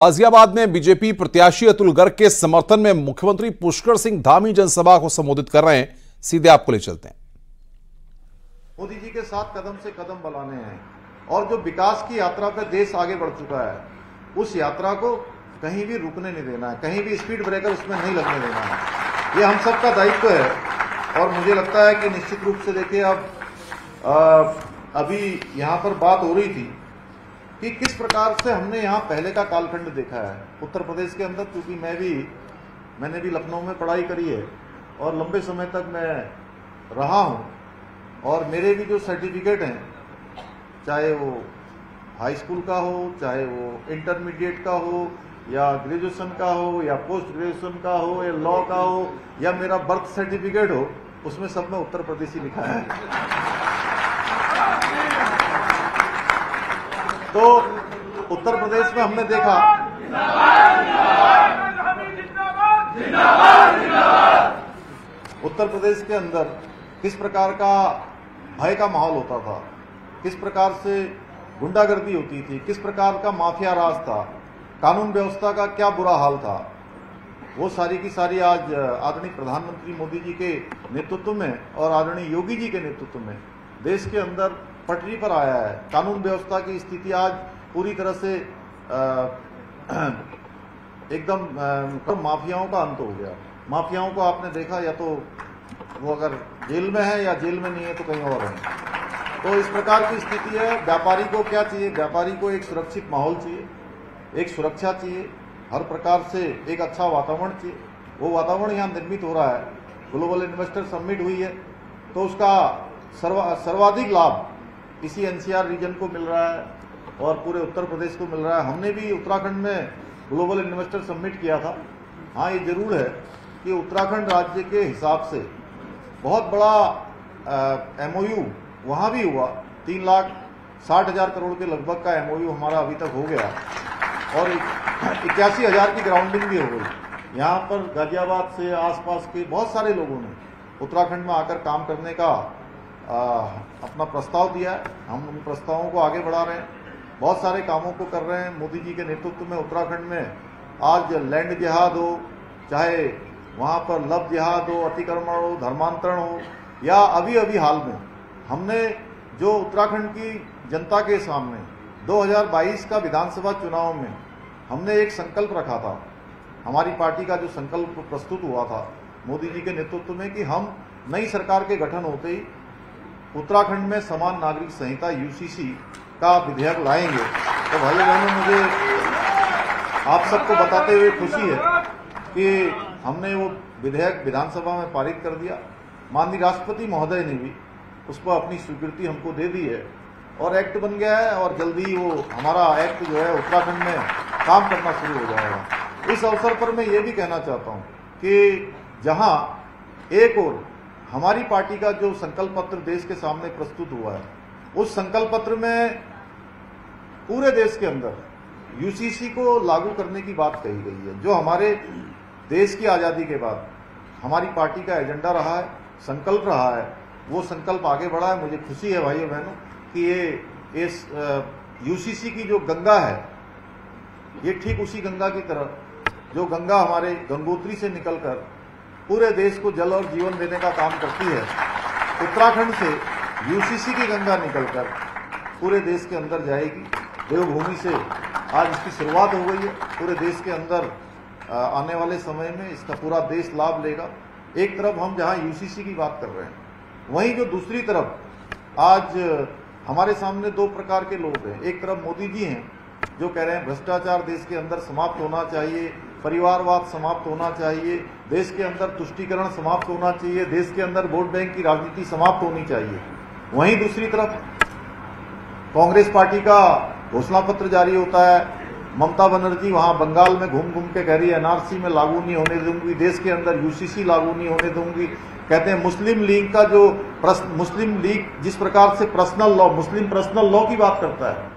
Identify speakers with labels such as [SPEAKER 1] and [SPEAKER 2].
[SPEAKER 1] गाजियाबाद में बीजेपी प्रत्याशी अतुल गर्ग के समर्थन में मुख्यमंत्री पुष्कर सिंह धामी जनसभा को संबोधित कर रहे हैं। सीधे आपको ले चलते हैं।
[SPEAKER 2] मोदी जी के साथ कदम से कदम मिलाने हैं और जो विकास की यात्रा पे देश आगे बढ़ चुका है, उस यात्रा को कहीं भी रुकने नहीं देना है, कहीं भी स्पीड ब्रेकर उसमें नहीं लगने देना है। ये हम सबका दायित्व है और मुझे लगता है कि निश्चित रूप से देखिए, अब अभी यहाँ पर बात हो रही थी कि किस प्रकार से हमने यहाँ पहले का कालखंड देखा है उत्तर प्रदेश के अंदर, क्योंकि मैंने भी लखनऊ में पढ़ाई करी है और लंबे समय तक मैं रहा हूँ और मेरे भी जो सर्टिफिकेट हैं, चाहे वो हाई स्कूल का हो, चाहे वो इंटरमीडिएट का हो या ग्रेजुएशन का हो या पोस्ट ग्रेजुएशन का हो या लॉ का हो या मेरा बर्थ सर्टिफिकेट हो, उसमें सब में उत्तर प्रदेश ही लिखा है। तो उत्तर प्रदेश में हमने देखा उत्तर प्रदेश के अंदर किस प्रकार का भय का माहौल होता था, किस प्रकार से गुंडागर्दी होती थी, किस प्रकार का माफिया राज था, कानून व्यवस्था का क्या बुरा हाल था। वो सारी की सारी आज आदरणीय प्रधानमंत्री मोदी जी के नेतृत्व में और आदरणीय योगी जी के नेतृत्व में देश के अंदर पटरी पर आया है। कानून व्यवस्था की स्थिति आज पूरी तरह से एकदम माफियाओं का अंत हो गया। माफियाओं को आपने देखा, या तो वो अगर जेल में है या जेल में नहीं है तो कहीं और है। तो इस प्रकार की स्थिति है। व्यापारी को क्या चाहिए? व्यापारी को एक सुरक्षित माहौल चाहिए, एक सुरक्षा चाहिए, हर प्रकार से एक अच्छा वातावरण चाहिए। वो वातावरण यहाँ निर्मित हो रहा है। ग्लोबल इन्वेस्टर समिट हुई है तो उसका सर्वाधिक लाभ इसी एनसीआर रीजन को मिल रहा है और पूरे उत्तर प्रदेश को मिल रहा है। हमने भी उत्तराखंड में ग्लोबल इन्वेस्टर समिट किया था। हाँ, ये जरूर है कि उत्तराखंड राज्य के हिसाब से बहुत बड़ा एमओयू वहाँ भी हुआ। 3,60,000 करोड़ के लगभग का एमओयू हमारा अभी तक हो गया और 81,000 की ग्राउंडिंग भी हो गई। यहाँ पर गाजियाबाद से आसपास के बहुत सारे लोगों ने उत्तराखंड में आकर काम करने का अपना प्रस्ताव दिया है। हम उन प्रस्तावों को आगे बढ़ा रहे हैं, बहुत सारे कामों को कर रहे हैं। मोदी जी के नेतृत्व में उत्तराखंड में आज लैंड जिहाद हो, चाहे वहाँ पर लव जिहाद हो, अतिक्रमण हो, धर्मांतरण हो, या अभी हाल में हमने जो उत्तराखंड की जनता के सामने 2022 का विधानसभा चुनाव में हमने एक संकल्प रखा था। हमारी पार्टी का जो संकल्प प्रस्तुत हुआ था मोदी जी के नेतृत्व में कि हम नई सरकार के गठन होते ही उत्तराखंड में समान नागरिक संहिता यूसीसी का विधेयक लाएंगे। तो भाइयों बहनों, मुझे आप सबको बताते हुए खुशी है कि हमने वो विधेयक विधानसभा में पारित कर दिया। माननीय राष्ट्रपति महोदय ने भी उस पर अपनी स्वीकृति हमको दे दी है और एक्ट बन गया है और जल्दी ही वो हमारा एक्ट जो है उत्तराखंड में काम करना शुरू हो जाएगा। इस अवसर पर मैं ये भी कहना चाहता हूँ कि जहाँ एक और हमारी पार्टी का जो संकल्प पत्र देश के सामने प्रस्तुत हुआ है, उस संकल्प पत्र में पूरे देश के अंदर यूसीसी को लागू करने की बात कही गई है। जो हमारे देश की आजादी के बाद हमारी पार्टी का एजेंडा रहा है, संकल्प रहा है, वो संकल्प आगे बढ़ा है। मुझे खुशी है भाइयों बहनों कि ये इस यूसीसी की जो गंगा है, ये ठीक उसी गंगा की तरह जो गंगा हमारे गंगोत्री से निकलकर पूरे देश को जल और जीवन देने का काम करती है, उत्तराखंड से यूसीसी की गंगा निकलकर पूरे देश के अंदर जाएगी। देवभूमि से आज इसकी शुरुआत हो गई है। पूरे देश के अंदर आने वाले समय में इसका पूरा देश लाभ लेगा। एक तरफ हम जहां यूसीसी की बात कर रहे हैं, वहीं जो दूसरी तरफ आज हमारे सामने दो प्रकार के लोग हैं। एक तरफ मोदी जी हैं जो कह रहे हैं भ्रष्टाचार देश के अंदर समाप्त होना चाहिए, परिवारवाद समाप्त होना चाहिए, देश के अंदर तुष्टीकरण समाप्त होना चाहिए, देश के अंदर वोट बैंक की राजनीति समाप्त होनी चाहिए। वहीं दूसरी तरफ कांग्रेस पार्टी का घोषणा पत्र जारी होता है। ममता बनर्जी वहां बंगाल में घूम घूम के कह रही है एनआरसी में लागू नहीं होने दूंगी, देश के अंदर यूसीसी लागू नहीं होने दूंगी। कहते हैं मुस्लिम लीग का जो मुस्लिम लीग जिस प्रकार से पर्सनल लॉ, मुस्लिम पर्सनल लॉ की बात करता है,